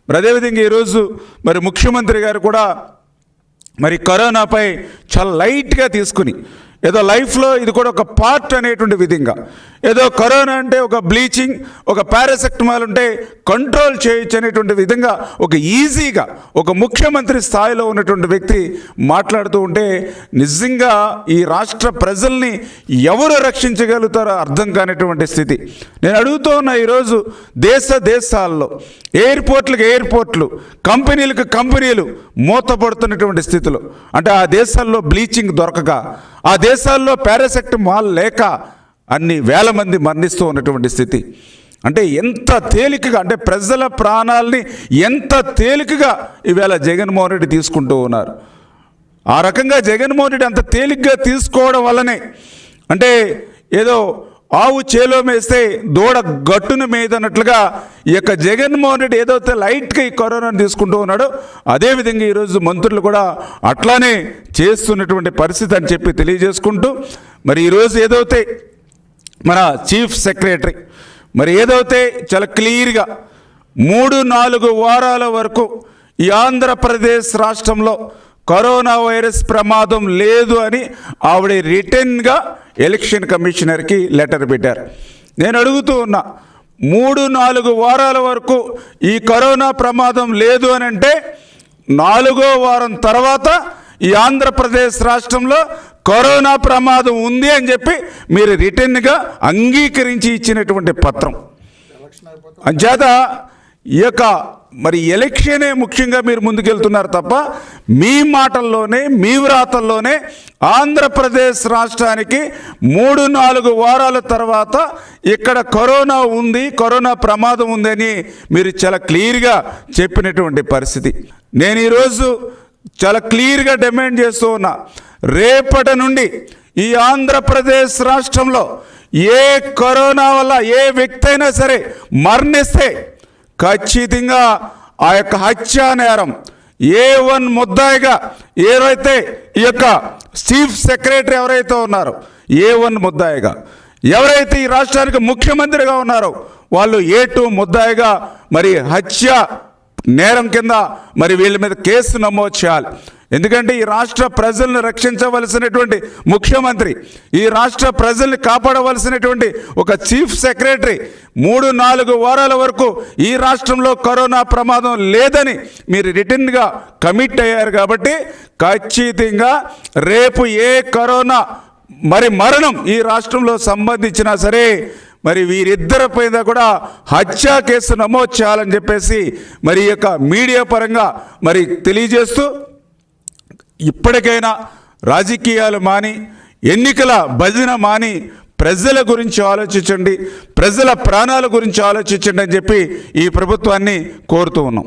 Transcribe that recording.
మరి అదేవిధంగా ఈరోజు మరి ముఖ్యమంత్రి గారు కూడా మరి కరోనాపై చాలా లైట్గా తీసుకుని ఏదో లైఫ్లో ఇది కూడా ఒక పార్ట్ అనేటువంటి విధంగా ఏదో కరోనా అంటే ఒక బ్లీచింగ్ ఒక పారాసెటమాల్ ఉంటే కంట్రోల్ చేయొచ్చు అనేటువంటి విధంగా ఒక ఈజీగా ఒక ముఖ్యమంత్రి స్థాయిలో ఉన్నటువంటి వ్యక్తి మాట్లాడుతూ ఉంటే నిజంగా ఈ రాష్ట్ర ప్రజల్ని ఎవరు రక్షించగలుగుతారో అర్థం కానిటువంటి స్థితి. నేను అడుగుతూ ఉన్న ఈరోజు దేశాల్లో ఎయిర్పోర్ట్లు కంపెనీలకు కంపెనీలు మూతపడుతున్నటువంటి స్థితిలో, అంటే ఆ దేశాల్లో బ్లీచింగ్ దొరకక ఆ దేశాల్లో పారాసెటమాల్ లేక అన్ని వేల మంది మరణిస్తూ ఉన్నటువంటి స్థితి. అంటే ఎంత తేలికగా, అంటే ప్రజల ప్రాణాలని ఎంత తేలికగా ఈవేళ జగన్మోహన్ రెడ్డి తీసుకుంటూ ఉన్నారు. ఆ రకంగా జగన్మోహన్ రెడ్డి అంత తేలికగా తీసుకోవడం వల్లనే అంటే ఏదో ఆవు చేలో మేస్తే దూడ గట్టును మేదన్నట్లుగా ఈ యొక్క జగన్మోహన్ రెడ్డి ఏదైతే లైట్గా ఈ కరోనాను తీసుకుంటూ ఉన్నాడో అదేవిధంగా ఈరోజు మంత్రులు కూడా అట్లానే చేస్తున్నటువంటి పరిస్థితి అని చెప్పి తెలియజేసుకుంటూ, మరి ఈరోజు ఏదైతే మన చీఫ్ సెక్రటరీ మరి ఏదైతే చాలా క్లియర్గా 3-4 వారాల వరకు ఈ ఆంధ్రప్రదేశ్ రాష్ట్రంలో కరోనా వైరస్ ప్రమాదం లేదు అని ఆవిడ రిటర్న్గా ఎలక్షన్ కమిషనర్కి లెటర్ పెట్టారు. నేను అడుగుతూ ఉన్నా, 3-4 వారాల వరకు ఈ కరోనా ప్రమాదం లేదు అని అంటే 4వ వారం తర్వాత ఈ ఆంధ్రప్రదేశ్ రాష్ట్రంలో కరోనా ప్రమాదం ఉంది అని చెప్పి మీరు రిటర్న్గా అంగీకరించి ఇచ్చినటువంటి పత్రం. అంచేత ఈ యొక్క మరి ఎలక్షనే ముఖ్యంగా మీరు ముందుకెళ్తున్నారు తప్ప మీ మాటల్లోనే మీ వ్రాతల్లోనే ఆంధ్రప్రదేశ్ రాష్ట్రానికి 3-4 వారాల తర్వాత ఇక్కడ కరోనా ఉంది, కరోనా ప్రమాదం ఉందని మీరు చాలా క్లియర్గా చెప్పినటువంటి పరిస్థితి. నేను ఈరోజు చాలా క్లియర్గా డిమాండ్ చేస్తూ ఉన్నా, రేపటి నుండి ఈ ఆంధ్రప్రదేశ్ రాష్ట్రంలో ఏ కరోనా వల్ల ఏ వ్యక్తి అయినా సరే మరణిస్తే ఖచ్చితంగా ఆ యొక్క హత్యా నేరం A1 ముద్దాయిగా ఏవైతే ఈ యొక్క చీఫ్ సెక్రటరీ ఎవరైతే ఉన్నారో A1 ముద్దాయిగా, ఎవరైతే ఈ రాష్ట్రానికి ముఖ్యమంత్రిగా ఉన్నారో వాళ్ళు A2 ముద్దాయిగా మరి హత్య నేరం కింద మరి వీళ్ళ మీద కేసు నమోదు చేయాలి. ఎందుకంటే ఈ రాష్ట్ర ప్రజలను రక్షించవలసినటువంటి ముఖ్యమంత్రి, ఈ రాష్ట్ర ప్రజల్ని కాపాడవలసినటువంటి ఒక చీఫ్ సెక్రటరీ 3-4 వారాల వరకు ఈ రాష్ట్రంలో కరోనా ప్రమాదం లేదని మీరు రిటర్న్గా కమిట్ అయ్యారు. కాబట్టి ఖచ్చితంగా రేపు ఏ కరోనా మరి మరణం ఈ రాష్ట్రంలో సంబంధించినా సరే మరి వీరిద్దరి పైన కూడా హత్యా కేసు నమోదు చేయాలని చెప్పేసి మరి ఈ యొక్క మీడియా పరంగా మరి తెలియజేస్తూ, ఇప్పటికైనా రాజకీయాలు మాని ఎన్నికల భజన మాని ప్రజల గురించి ఆలోచించండి, ప్రజల ప్రాణాల గురించి ఆలోచించండి అని చెప్పి ఈ ప్రభుత్వాన్ని కోరుతూ ఉన్నాం.